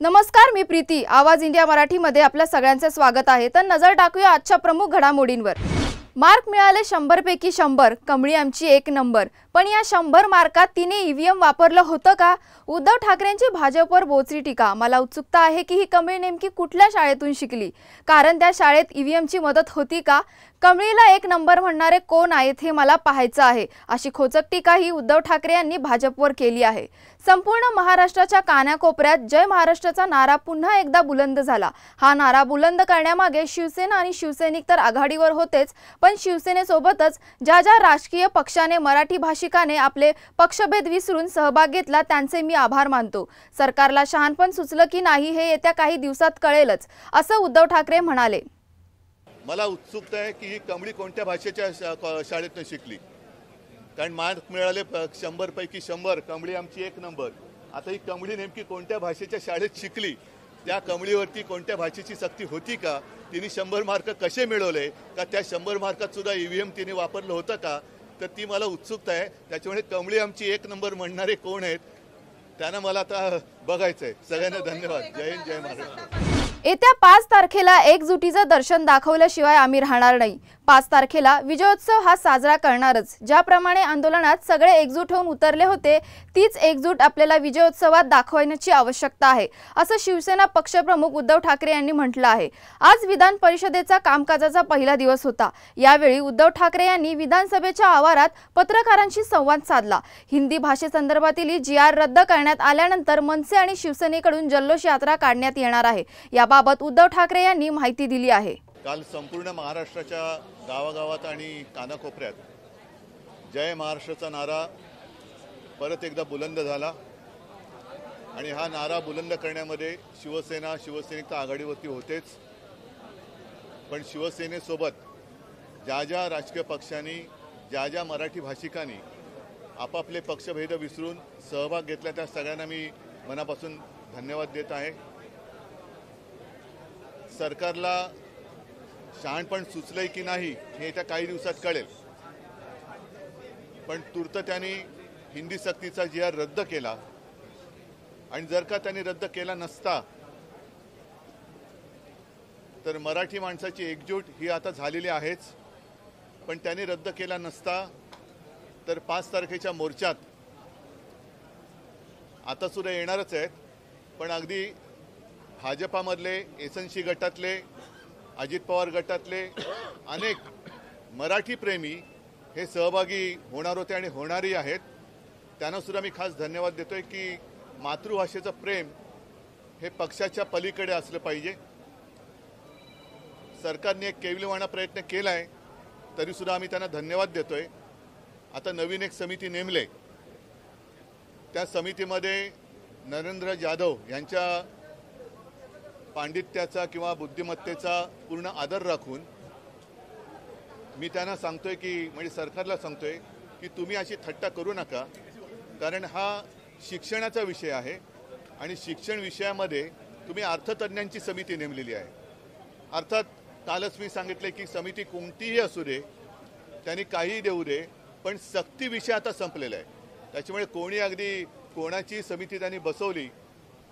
नमस्कार, मी प्रीती। आवाज इंडिया मराठीमध्ये आपल्या सगळ्यांचे स्वागत आहे। तर नजर टाकूया आजच्या प्रमुख घडामोडींवर। मार्क मिळाले 100 पैकी 100, कमळी आमची एक नंबर। पण या 100 मार्कात तिने ईव्हीएम वापरलं होतं का? उद्धव ठाकरेंची भाजपवर बोचरी टीका। मला उत्सुकता आहे की ही कमळी नेमकी कुठल्या शाळेतून शिकली, कारण त्या शाळेत ईव्हीएमची मदत होती का? कमळीला एक नंबर म्हणणारे कोण आहेत हे मला पाहायचं आहे, अशी खोचक टीका ही उद्धव ठाकरे यांनी भाजपवर केली आहे। संपूर्ण महाराष्ट्राच्या कानाकोपऱ्यात जय महाराष्ट्राचा नारा पुन्हा एकदा बुलंद झाला। हा नारा बुलंद करण्यामागे शिवसेना आणि शिवसैनिक तर आघाडीवर होतेच, पण शिवसेनेसोबतच ज्या राजकीय पक्षाने मराठी भाषिकाने आपले पक्षभेद विसरून सहभाग घेतला त्यांचे मी आभार मानतो। सरकारला शहाणपण सुचलं की नाही हे येत्या काही दिवसात कळेलच, असं उद्धव ठाकरे म्हणाले। मला उत्सुकता आहे की ही कमळी कोणत्या भाषेच्या शाळेतून शिकली, कारण मार्क मिळाले 100 पैकी 100, कमळी आमची एक नंबर। आता ही कमळी नेमकी कोणत्या भाषेच्या शाळेत शिकली, त्या कमळीवरती कोणत्या भाषेची सक्ती होती का, तिने 100 मार्क कसे मिळवले, का त्या 100 मार्कात सुद्धा ईव्हीएम तिने वापरलं होतं का, तर ती मला उत्सुकता आहे। त्याच्यामुळे कमळी आमची एक नंबर म्हणणारे कोण आहेत त्यांना मला आता बघायचं आहे। सगळ्यांना धन्यवाद। जय हिंद, जय महाराष्ट्र। येत्या 5 तारखेला एकजुटीचं दर्शन दाखवल्याशिवाय आम्ही राहणार नाही। 5 तारखेला विजयोत्सव हा साजरा करणारच। ज्याप्रमाणे आंदोलनात सगळे एकजूट होऊन उतरले होते, तीच एकजूट आपल्याला विजयोत्सवात दाखवण्याची आवश्यकता आहे, असं शिवसेना पक्षप्रमुख उद्धव ठाकरे यांनी म्हटलं आहे। आज विधान परिषदेचा कामकाजाचा पहिला दिवस होता। यावेळी उद्धव ठाकरे यांनी विधानसभेच्या आवारात पत्रकारांशी संवाद साधला। हिंदी भाषेसंदर्भातील GR रद्द करण्यात आल्यानंतर मनसे आणि शिवसेनेकडून जल्लोष यात्रा काढण्यात येणार आहे, याबाबत उद्धव ठाकरे यांनी माहिती दिली आहे। काल संपूर्ण महाराष्ट्राच्या गावागावात आणि कानाकोपऱ्यात जय महाराष्ट्राचा नारा परत एकदा बुलंद झाला आणि हा नारा बुलंद करण्यामध्ये शिवसेना शिवसैनिक तर आघाडीवरती होतेच, पण शिवसेनेसोबत ज्या राजकीय पक्षांनी ज्या मराठी भाषिकांनी आपापले पक्षभेद विसरून सहभाग घेतला त्या सगळ्यांना मी मनापासून धन्यवाद देत आहे। सरकारला शहाणपण सुचलंय की नाही हे येत्या काही दिवसात कळेल, पण तूर्त त्यांनी हिंदी सक्तीचा GR रद्द केला, आणि जर का त्यांनी रद्द केला नसता तर मराठी माणसाची एकजूट ही आता झालेली आहेच, पण त्यांनी रद्द केला नसता तर 5 तारखेच्या मोर्चात आता सुद्धा येणारच आहेत, पण अगदी भाजपामधले SNC गटातले अजित पवार गटातले अनेक मराठी प्रेमी हे सहभागी होणार होते आणि होणारही आहेत। त्यांना सुद्धा मी खास धन्यवाद देतोय की मातृभाषेचं प्रेम हे पक्षाच्या पलीकडे असलं पाहिजे। सरकारने एक केविलवाणा प्रयत्न केलाय, तरी सुद्धा आम्ही त्यांना धन्यवाद देतोय। आता नवीन एक समिती नेमले, त्या समितीमध्ये नरेंद्र जाधव यांच्या पांडित्याचा किंवा बुद्धिमत्तेचा पूर्ण आदर राखून मी त्यांना सांगतोय की म्हणजे सरकारला सांगतोय की तुम्ही अशी थट्टा करू नका, कारण हा शिक्षणाचा विषय आहे आणि शिक्षण विषयामध्ये तुम्ही अर्थतज्ञांची समिती नेमलेली आहे। अर्थात कालच मी सांगितले की समिती कोणतीही असू दे, त्यांनी काहीही देऊ दे, पण सक्ती विषय आता संपलेला आहे। त्याच्यामुळे कोणी अगदी कोणाची समिती त्यांनी बसवली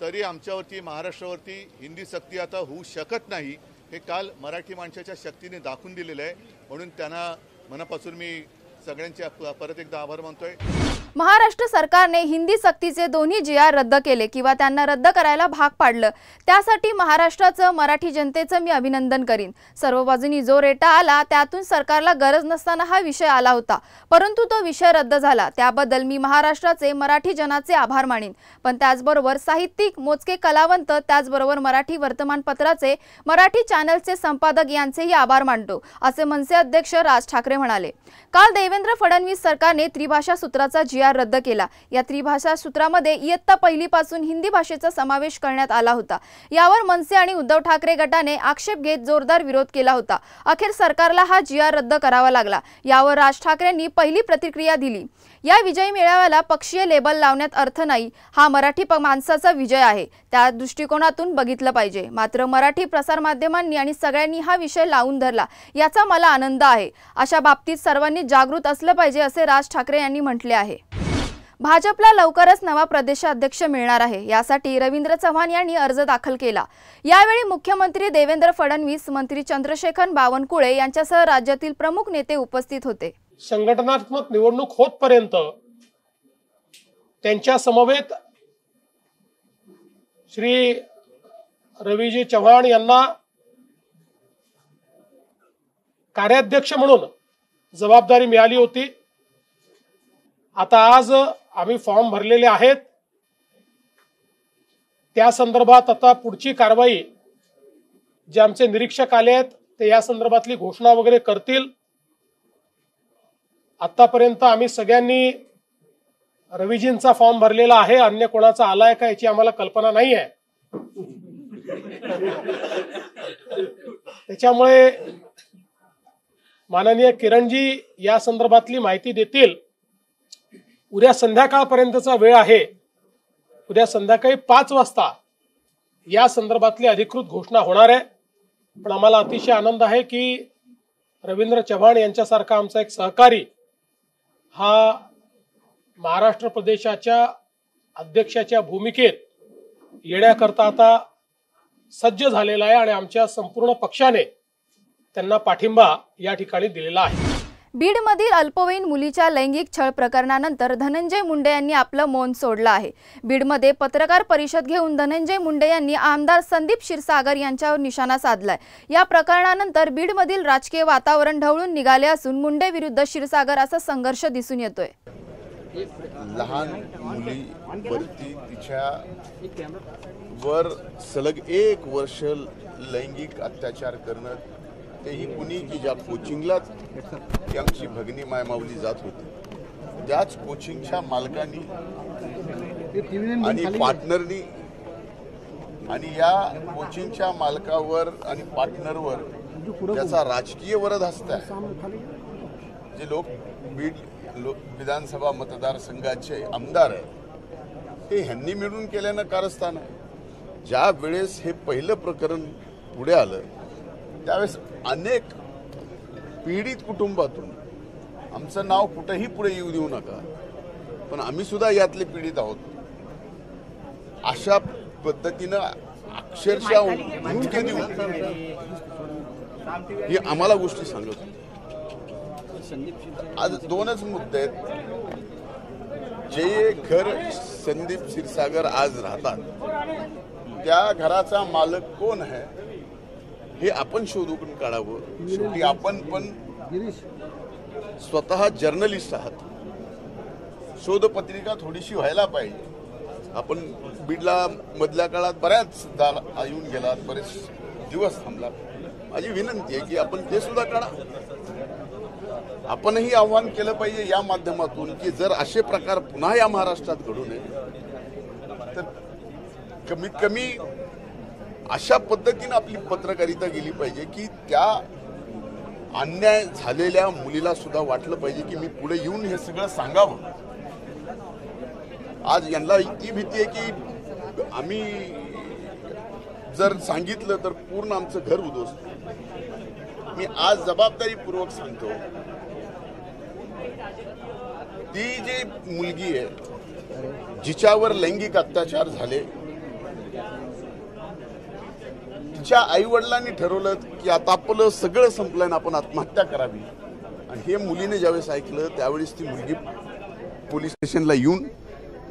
तरी आमच्यावरती महाराष्ट्रावरती हिंदी सक्ती आता होऊ शकत नाही, हे काल मराठी माणसाच्या शक्तीने दाखवून दिलेलं आहे। म्हणून त्यांना मनापासून मी सगळ्यांचे परत एकदा आभार मानतोय। महाराष्ट्र सरकारने हिंदी सक्तीचे दोन्ही GR रद्द केले किंवा त्यांना रद्द करायला भाग पाडलं, त्यासाठी महाराष्ट्राचं मराठी जनतेचं मी अभिनंदन करीन। सर्व बाजूंनी जो रेटा आला त्यातून सरकारला गरज नसताना हा विषय आला होता, परंतु तो विषय रद्द झाला, त्याबद्दल मी महाराष्ट्राचे मराठी जनाचे आभार मानीन। पण त्याचबरोबर साहित्यिक, मोजके कलावंत, त्याचबरोबर मराठी वर्तमानपत्राचे, मराठी चॅनलचे संपादक यांचेही आभार मानतो, असे मनसे अध्यक्ष राज ठाकरे म्हणाले। काल देवेंद्र फडणवीस सरकारने त्रिभाषा सूत्राचा GR रद्द केला। या त्रिभाषा सूत्रामध्ये इयत्ता पहिलीपासून हिंदी भाषेचा समावेश करण्यात आला होता। यावर मनसे आणि उद्धव ठाकरे गटाने आक्षेप घेत जोरदार विरोध केला होता। अखेर सरकारला हा GR रद्द करावा लागला। यावर राज ठाकरेंनी पहिली प्रतिक्रिया दिली। या विजयी मेळाव्याला पक्षीय लेबल लावण्यात अर्थ नाही, हा मराठी माणसाचा विजय आहे, त्या दृष्टिकोनातून बघितलं पाहिजे। मात्र मराठी प्रसारमाध्यमांनी आणि सगळ्यांनी हा विषय लावून धरला, याचा मला आनंद आहे। अशा बाबतीत सर्वांनी जागृत असलं पाहिजे, असे राज ठाकरे यांनी म्हटले आहे। भाजपला लवकरच नवा प्रदेशाध्यक्ष मिळणार आहे। यासाठी रवींद्र चव्हाण यांनी अर्ज दाखल केला। यावेळी मुख्यमंत्री देवेंद्र फडणवीस, मंत्री चंद्रशेखर बावनकुळे यांच्यासह राज्यातील प्रमुख नेते उपस्थित होते। संघटनात्मक निवडणूक होतपर्यंत त्यांच्या समवेत श्री रवीजी चव्हाण यांना कार्याध्यक्ष म्हणून जबाबदारी मिळाली होती। आता आज आम्ही फॉर्म भरलेले आहेत, त्या संदर्भात आता पुढची कारवाई जे आमचे निरीक्षक आले आहेत ते या संदर्भातली घोषणा वगैरे करतील। आतापर्यंत आम्ही सगळ्यांनी रवीजींचा फॉर्म भरलेला आहे, अन्य कोणाचा आलाय का याची आम्हाला कल्पना नाही आहे। त्याच्यामुळे माननीय किरणजी या संदर्भातली माहिती देतील। उद्या संध्याकाळपर्यंतचा वेळ आहे, उद्या संध्याकाळी 5 वाजता या संदर्भातली अधिकृत घोषणा होणार आहे। पण आम्हाला अतिशय आनंद आहे की रवींद्र चव्हाण यांच्यासारखा आमचा एक सहकारी हा महाराष्ट्र प्रदेशाच्या अध्यक्षाच्या भूमिकेत येण्याकरता आता सज्ज झालेला आहे आणि आमच्या संपूर्ण पक्षाने त्यांना पाठिंबा या ठिकाणी दिलेला आहे। बीडमधील अल्पवयीन मुलीच्या लैंगिक छळ प्रकरणानंतर धनंजय मुंडे यांनी आपलं मौन सोडलं आहे। बीडमध्ये पत्रकार परिषद घेऊन धनंजय मुंडे यांनी आमदार संदीप क्षीरसागर यांच्यावर निशाणा साधलाय। या प्रकरणानंतर बीडमधील राजकीय वातावरण ढवळून निघाले असून मुंडे विरुद्ध क्षीरसागर असा संघर्ष दिसून येतोय। लहान मुलीवरती तिच्या वर सलग 1 वर्ष लैंगिक अत्याचार करणं, तेही कुणी की ज्या कोचिंगला ती आमची भगिनी मायमावली जात होती त्याच कोचिंगच्या मालकांनी आणि पार्टनरनी आणि या कोचिंगच्या मालकावर आणि पार्टनरवर त्याचा राजकीय वरदहस्त आहे। जे लोक बीड विधानसभा मतदारसंघाचे आमदार आहेत ते ह्यांनी मिळून केल्यानं कारस्थान आहे। ज्या वेळेस हे पहिलं प्रकरण पुढे आलं त्यावेळेस अनेक पीडित कुटुंबातून आमचं नाव कुठेही पुढे येऊ देऊ नका, पण आम्ही सुद्धा यातले पीडित आहोत अशा पद्धतीनं अक्षरशः धमकी देऊन ही आम्हाला गोष्टी सांगत होती। आज 2च मुद्दे आहेत। जे घर संदीप क्षीरसागर आज राहतात त्या घराचा मालक कोण आहे हे आपण शोधून काढावं। शेवटी आपण पण स्वतः जर्नलिस्ट आहात, शोधपत्रिका थोडीशी व्हायला पाहिजे। आपण बीडला मधल्या काळात बऱ्याच येऊन गेलात, बरेच दिवस थांबला। माझी विनंती आहे की आपण ते सुद्धा काढा। आपणही आव्हान केलं पाहिजे या माध्यमातून की जर असे प्रकार पुन्हा या महाराष्ट्रात घडू नये तर कमीत कमी अशा पद्धतीने आपली पत्रकारिता गेली पाहिजे की त्या अन्याय झालेल्या मुलीला सुद्धा वाटलं पाहिजे की मी पुढे येऊन हे सगळं सांगावं। आज यांना इतकी भीती आहे की आम्ही जर सांगितलं तर पूर्ण आमचं घर उद्ध्वस्त। मी आज जबाबदारीपूर्वक सांगतो, ती जी मुलगी आहे जिच्यावर लैंगिक अत्याचार झाले तिच्या आई वडिलांनी ठरवलं की आता आपलं सगळं संपलं आणि आपण आत्महत्या करावी। आणि हे मुलीने ज्यावेळेस ऐकलं त्यावेळेस ती मुलगी पोलीस स्टेशनला येऊन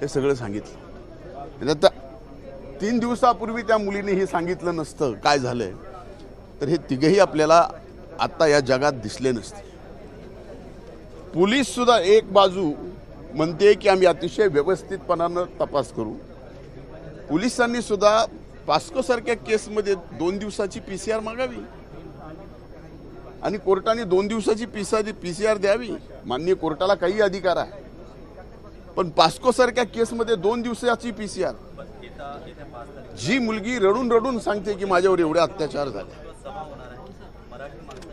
हे सगळं सांगितलं। आता 3 दिवसापूर्वी त्या मुलीने हे सांगितलं नसतं काय झालंय तर हे तिघेही आपल्याला आता या जगात दिसले नसते। पोलीस सुद्धा एक बाजू म्हणते की आम्ही अतिशय व्यवस्थितपणानं तपास करू, पोलिसांनी सुद्धा पास्को सारख्या केसमध्ये 2 दिवसाची PCR मागावी आणि कोर्टाने 2 दिवसाची PCR द्यावी। माननीय कोर्टाला काही अधिकार आहे, पण पास्को सारख्या केसमध्ये 2 दिवसाची PCR। जी मुलगी रडून रडून सांगते की माझ्यावर एवढे अत्याचार झाले,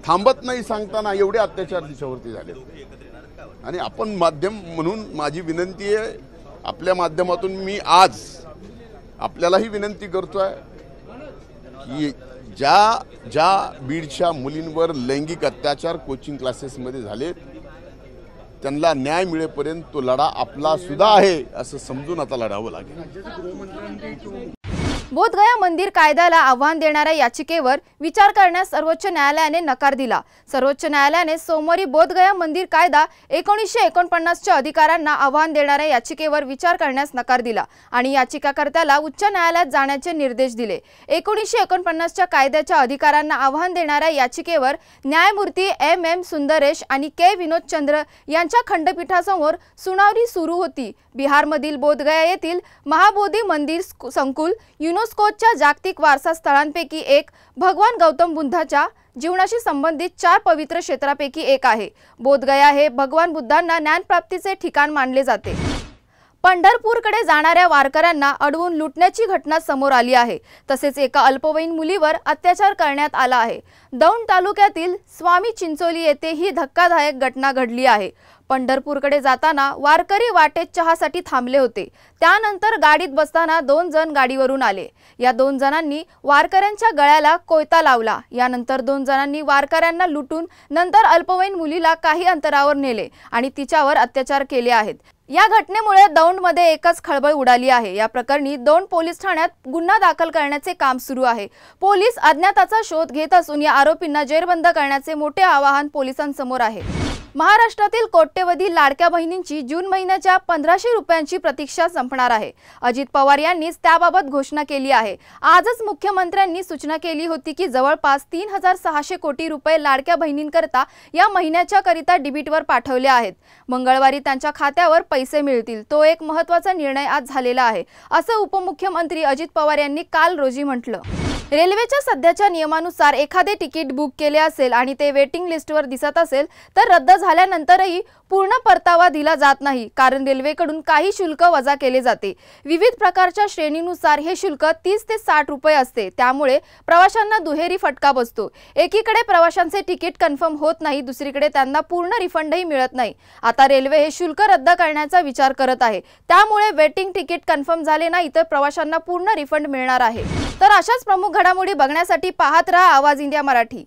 थांबत नाही सांगताना एवढे अत्याचार तिच्यावरती झाले। आणि आपण माध्यम म्हणून माझी विनंती आहे, आपल्या माध्यमातून मी आज आपल्यालाही विनंती करतोय की ज्या बीडच्या मुलींवर लैंगिक अत्याचार कोचिंग क्लासेसमध्ये झाले त्यांना न्याय मिळेपर्यंत तो लढा आपला सुद्धा आहे असं समजून आता लढावं लागेल। बोधगया मंदिर कायद्याला आव्हान देणाऱ्या याचिकेवर विचार करण्यास सर्वोच्च न्यायालयाने नकार दिला। सर्वोच्च न्यायालयाने सोमवारी बोधगया मंदिर कायदा 1949च्या अधिकारांना आव्हान देणाऱ्या याचिकेवर विचार करण्यास नकार दिला आणि याचिकाकर्त्याला उच्च न्यायालयात जाण्याचे निर्देश दिले। 1949च्या कायद्याच्या अधिकारांना आव्हान देणाऱ्या याचिकेवर न्यायमूर्ती MM सुंदरेश आणि K विनोद चंद्र यांच्या खंडपीठासमोर सुनावणी सुरू होती। बिहारमधील बोधगया येथील महाबोधी मंदिर संकुल युनेस्कोच्या जागतिक वारसा स्थळांपैकी एक भगवान गौतम बुद्धाच्या जीवनाशी संबंधित 4 पवित्र क्षेत्रापैकी एक आहे। बोधगया हे भगवान बुद्धांना ज्ञानप्राप्तीचे ठिकाण मानले जाते। पंढरपूरकडे जाणाऱ्या वारकऱ्यांना अडवून लुटण्याची घटना समोर आली आहे। तसेच एका अल्पवयीन मुलीवर अत्याचार करण्यात आला आहे। दौंड तालुक्यातील स्वामी चिंचोली येथे ही धक्कादायक घटना घडली आहे। पंढरपूरकडे जाताना वारकरी वाटेत चहासाठी थांबले होते। त्यानंतर गाडीत बसताना 2 जण गाडीवरून आले। या 2 जणांनी वारकऱ्यांच्या गळ्याला कोयता लावला। यानंतर 2 जणांनी वारकऱ्यांना लुटून नंतर अल्पवयीन मुलीला काही अंतरावर नेले आणि तिच्यावर अत्याचार केले आहेत। या घटनेमुळे दौंडमध्ये एकच खळबळ उडाली आहे। या प्रकरणी दौंड पोलीस ठाण्यात गुन्हा दाखल करण्याचे काम सुरू आहे। पोलीस अज्ञाताचा शोध घेत असून या आरोपींना जेरबंद करण्याचे मोठे आवाहन पोलिसांसमोर आहे। महाराष्ट्रातील कोट्यवधी लाडक्या बहिणींची जून महिन्याच्या 1500 रुपयांची प्रतीक्षा संपणार आहे। अजित पवार यांनीच त्याबाबत घोषणा केली आहे। आजच मुख्यमंत्र्यांनी सूचना केली होती की जवळपास 3600 कोटी रुपये लाडक्या बहिणींकरता या महिन्याच्या करिता डेबिटवर पाठवले आहेत। मंगळवारी त्यांच्या खात्यावर पैसे मिळतील। तो एक महत्त्वाचा निर्णय आज झालेला आहे असं उपमुख्यमंत्री अजित पवार यांनी काल रोजी म्हटलं। रेल्वेच्या सध्याच्या नियमानुसार एखादे तिकीट बुक केले असेल आणि ते वेटिंग लिस्टवर दिसत असेल तर रद्द झाल्यानंतरही पूर्ण परतावा दिला जात नाही, कारण रेल्वेकडून काही शुल्क वजा केले जाते। विविध प्रकारच्या श्रेणीनुसार हे शुल्क 30 ते 60 रुपये असते। त्यामुळे प्रवाशांना दुहेरी फटका बसतो। एकीकडे प्रवाशांचे तिकीट कन्फर्म होत नाही, दुसरीकडे त्यांना पूर्ण रिफंडही मिळत नाही। आता रेल्वे हे शुल्क रद्द करण्याचा विचार करत आहे। त्यामुळे वेटिंग तिकीट कन्फर्म झाले नाही तर प्रवाशांना पूर्ण रिफंड मिळणार आहे। तर अशाच प्रमुख घडामोडी बघण्यासाठी पाहत रहा आवाज इंडिया मराठी।